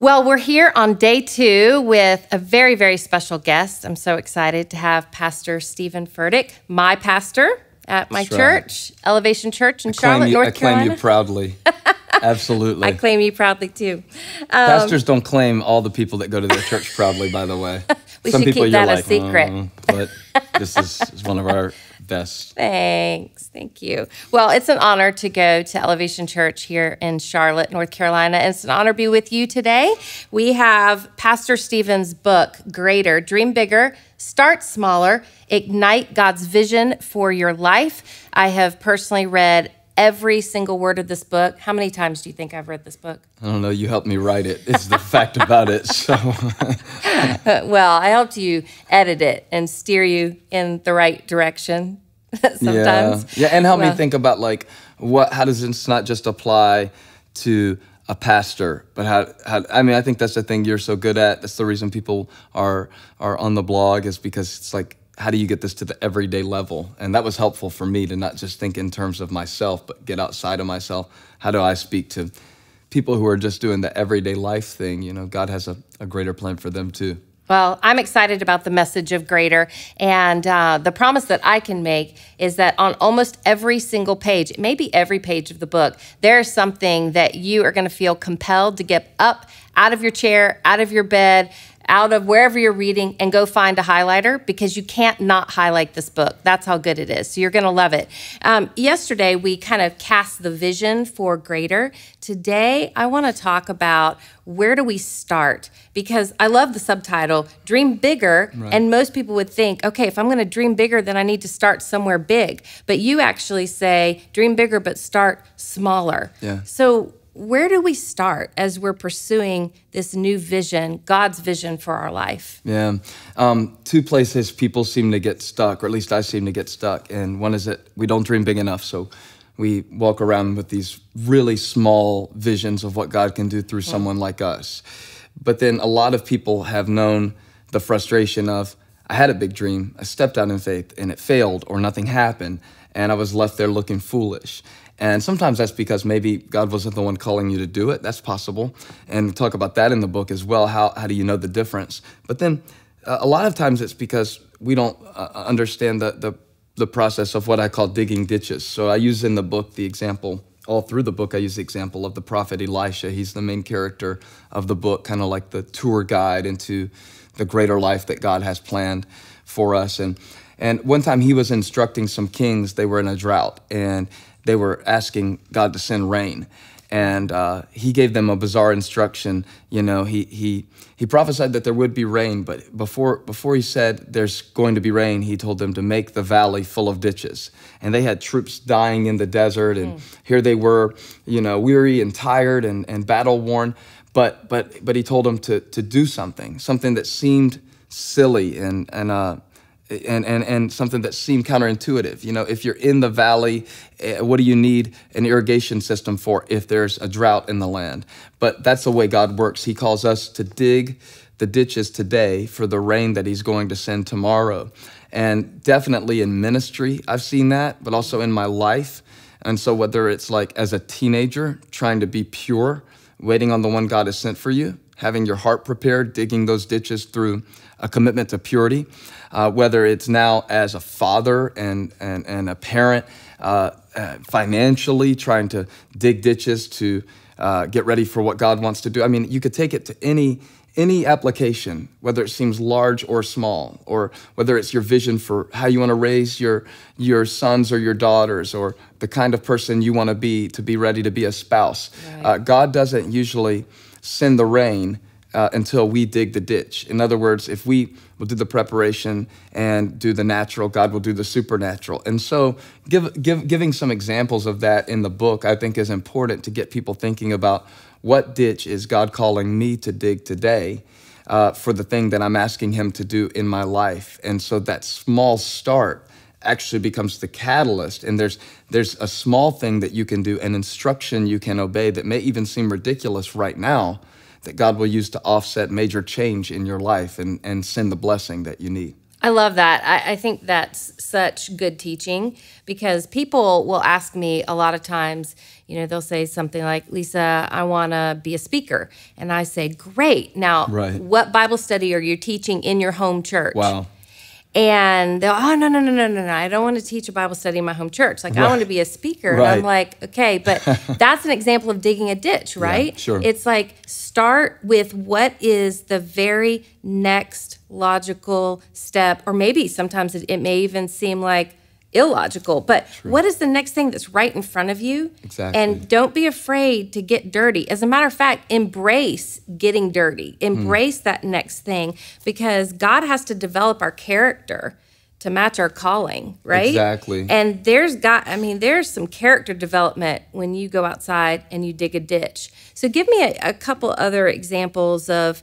Well, we're here on day 2 with a very, very special guest. I'm so excited to have Pastor Stephen Furtick, my pastor at my church, Elevation Church in Charlotte, North Carolina. I claim you proudly. Absolutely. I claim you proudly, too. Pastors don't claim all the people that go to their church proudly, by the way. We Some should people keep you're that a like, secret. But this is one of our best. Thanks. Thank you. Well, it's an honor to go to Elevation Church here in Charlotte, North Carolina. And it's an honor to be with you today. We have Pastor Stephen's book, Greater, Dream Bigger, Start Smaller, Ignite God's Vision for Your Life. I have personally read every single word of this book. How many times do you think I've read this book? I don't know. You helped me write it. It's the fact about it. So, well, I helped you edit it and steer you in the right direction sometimes. Yeah, and help me think about like how does this not just apply to a pastor, but how I mean, I think that's the thing you're so good at. That's the reason people are on the blog, is because it's like, how do you get this to the everyday level? And that was helpful for me to not just think in terms of myself, but get outside of myself. How do I speak to people who are just doing the everyday life thing? You know, God has a greater plan for them too. Well, I'm excited about the message of Greater, and the promise that I can make is that on almost every single page, maybe every page of the book, there's something that you are going to feel compelled to get up out of your chair, out of your bed, out of wherever you're reading, and go find a highlighter, because you can't not highlight this book. That's how good it is. So you're going to love it. Yesterday, we kind of cast the vision for Greater. Today, I want to talk about where do we start? Because I love the subtitle, Dream Bigger, right. And most people would think, okay, if I'm going to dream bigger, then I need to start somewhere big. But you actually say, dream bigger, but start smaller. Yeah. So where do we start as we're pursuing this new vision, God's vision for our life? Yeah. 2 places people seem to get stuck, or at least I seem to get stuck. And one is that we don't dream big enough. So we walk around with these really small visions of what God can do through someone like us. But then a lot of people have known the frustration of, I had a big dream, I stepped out in faith, and it failed, or nothing happened, and I was left there looking foolish. And sometimes that's because maybe God wasn't the one calling you to do it. That's possible. And we talk about that in the book as well. How do you know the difference? But then a lot of times it's because we don't understand the process of what I call digging ditches. So I use in the book the example, all through the book, I use the example of the prophet Elisha. He's the main character of the book, kind of like the tour guide into the greater life that God has planned for us. And one time he was instructing some kings. They were in a drought, and they were asking God to send rain. And he gave them a bizarre instruction. You know, he prophesied that there would be rain, but before he said there's going to be rain, he told them to make the valley full of ditches. And they had troops dying in the desert, and here they were, you know, weary and tired and battle worn. But he told them to do something that seemed silly and something that seemed counterintuitive. You know, if you're in the valley, what do you need an irrigation system for if there's a drought in the land? But that's the way God works. He calls us to dig the ditches today for the rain that he's going to send tomorrow. And definitely in ministry, I've seen that, but also in my life. And so whether it's like as a teenager, trying to be pure, waiting on the one God has sent for you, having your heart prepared, digging those ditches through a commitment to purity, whether it's now as a father and a parent, financially trying to dig ditches to get ready for what God wants to do. I mean, you could take it to any application, whether it seems large or small, or whether it's your vision for how you want to raise your sons or your daughters, or the kind of person you want to be ready to be a spouse. Right. God doesn't usually send the rain until we dig the ditch. In other words, if we will do the preparation and do the natural, God will do the supernatural. And so giving some examples of that in the book, I think is important to get people thinking about what ditch is God calling me to dig today for the thing that I'm asking him to do in my life. And so that small start actually becomes the catalyst. And there's a small thing that you can do, an instruction you can obey that may even seem ridiculous right now, that God will use to offset major change in your life and send the blessing that you need. I love that. I think that's such good teaching, because people will ask me a lot of times, they'll say something like, Lisa, I want to be a speaker. And I say, great. Now, Right. what Bible study are you teaching in your home church? Wow. And they'll, oh, no, I don't want to teach a Bible study in my home church. Like, I want to be a speaker. Right. And I'm like, okay, but that's an example of digging a ditch, right? Yeah, sure. It's like, start with what is the very next logical step, or maybe sometimes it may even seem like illogical, but what is the next thing that's right in front of you? Exactly. And don't be afraid to get dirty. As a matter of fact, embrace getting dirty. Embrace that next thing, because God has to develop our character to match our calling, right? Exactly. And there's some character development when you go outside and you dig a ditch. So give me a couple other examples of,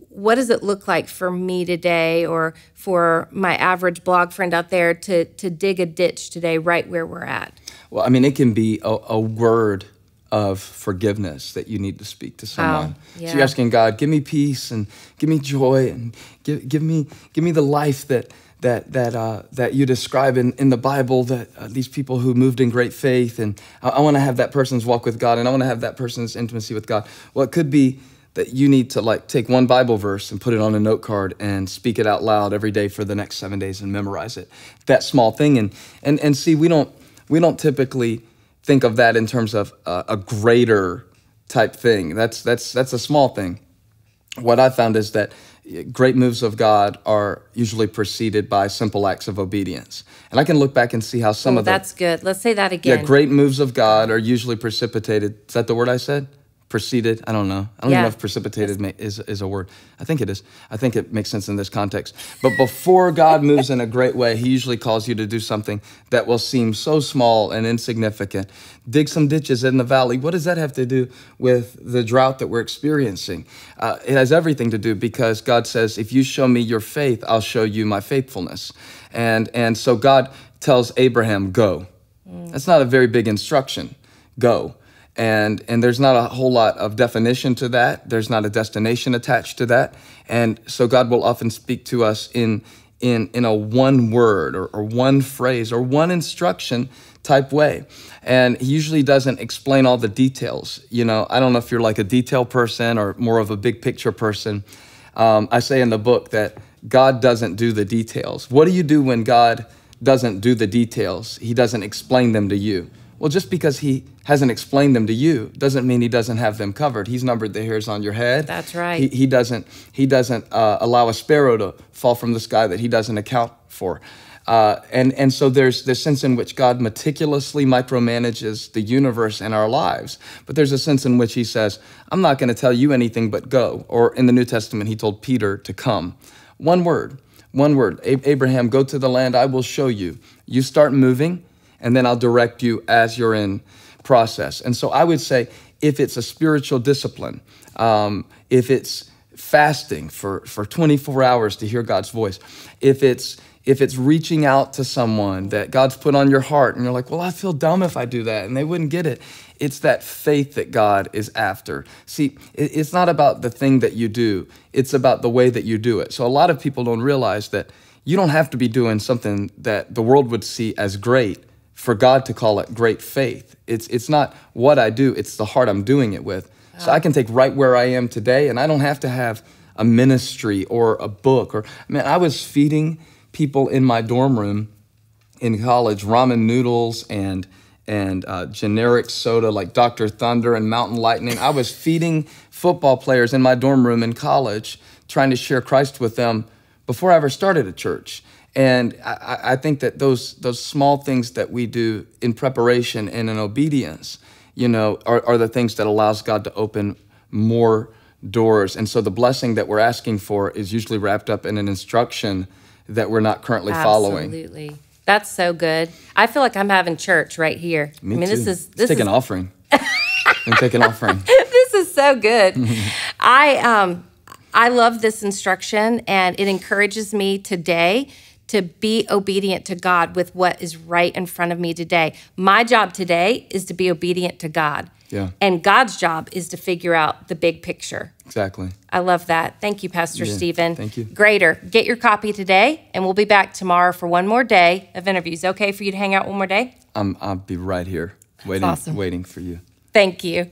what does it look like for me today, or for my average blog friend out there to dig a ditch today right where we're at? Well, it can be a word of forgiveness that you need to speak to someone. Yeah. So you're asking God, give me peace and give me joy and give me the life that you describe in the Bible, that these people who moved in great faith, and I want to have that person's walk with God, and I want to have that person's intimacy with God. Well, it could be that you need to take one Bible verse and put it on a note card and speak it out loud every day for the next 7 days and memorize it. That small thing, and see, we don't typically think of that in terms of a greater type thing. That's a small thing. What I found is that great moves of God are usually preceded by simple acts of obedience. And I can look back and see how some of the... That's good. Let's say that again. Yeah, great moves of God are usually precipitated. Is that the word I said? Preceded? I don't know. I don't even know if precipitated is a word. I think it is. I think it makes sense in this context. But before God moves in a great way, he usually calls you to do something that will seem so small and insignificant. Dig some ditches in the valley. What does that have to do with the drought that we're experiencing? It has everything to do, because God says, if you show me your faith, I'll show you my faithfulness. And so God tells Abraham, go. That's not a very big instruction. Go. And there's not a whole lot of definition to that. There's not a destination attached to that. And so God will often speak to us in a one word or one phrase or one instruction type way. And he usually doesn't explain all the details. I don't know if you're like a detail person or more of a big picture person. I say in the book that God doesn't do the details. What do you do when God doesn't do the details? He doesn't explain them to you. Well, just because he hasn't explained them to you doesn't mean he doesn't have them covered. He's numbered the hairs on your head. That's right. He doesn't allow a sparrow to fall from the sky that he doesn't account for. And so there's this sense in which God meticulously micromanages the universe and our lives. But there's a sense in which he says, I'm not going to tell you anything but go. Or in the New Testament, he told Peter to come. One word. Abraham, go to the land I will show you. You start moving, and then I'll direct you as you're in process. And so I would say, if it's a spiritual discipline, if it's fasting for 24 hours to hear God's voice, if it's reaching out to someone that God's put on your heart and you're like, well, I feel dumb if I do that, and they wouldn't get it. It's that faith that God is after. See, it's not about the thing that you do. It's about the way that you do it. So a lot of people don't realize that you don't have to be doing something that the world would see as great for God to call it great faith. It's not what I do, it's the heart I'm doing it with. So I can take right where I am today, and I don't have to have a ministry or a book. I was feeding people in my dorm room in college ramen noodles and generic soda like Dr. Thunder and Mountain Lightning. I was feeding football players in my dorm room in college, trying to share Christ with them before I ever started a church. And I think that those small things that we do in preparation and in obedience, are the things that allows God to open more doors. And so the blessing that we're asking for is usually wrapped up in an instruction that we're not currently following. Absolutely. That's so good. I feel like I'm having church right here. Me too. This Take an offering. And take an offering. This is so good. I love this instruction, and it encourages me today to be obedient to God with what is right in front of me today. My job today is to be obedient to God. Yeah. And God's job is to figure out the big picture. Exactly. I love that. Thank you, Pastor Stephen. Thank you. Greater. Get your copy today, and we'll be back tomorrow for one more day of interviews. Okay for you to hang out one more day? I'll be right here waiting for you. Thank you.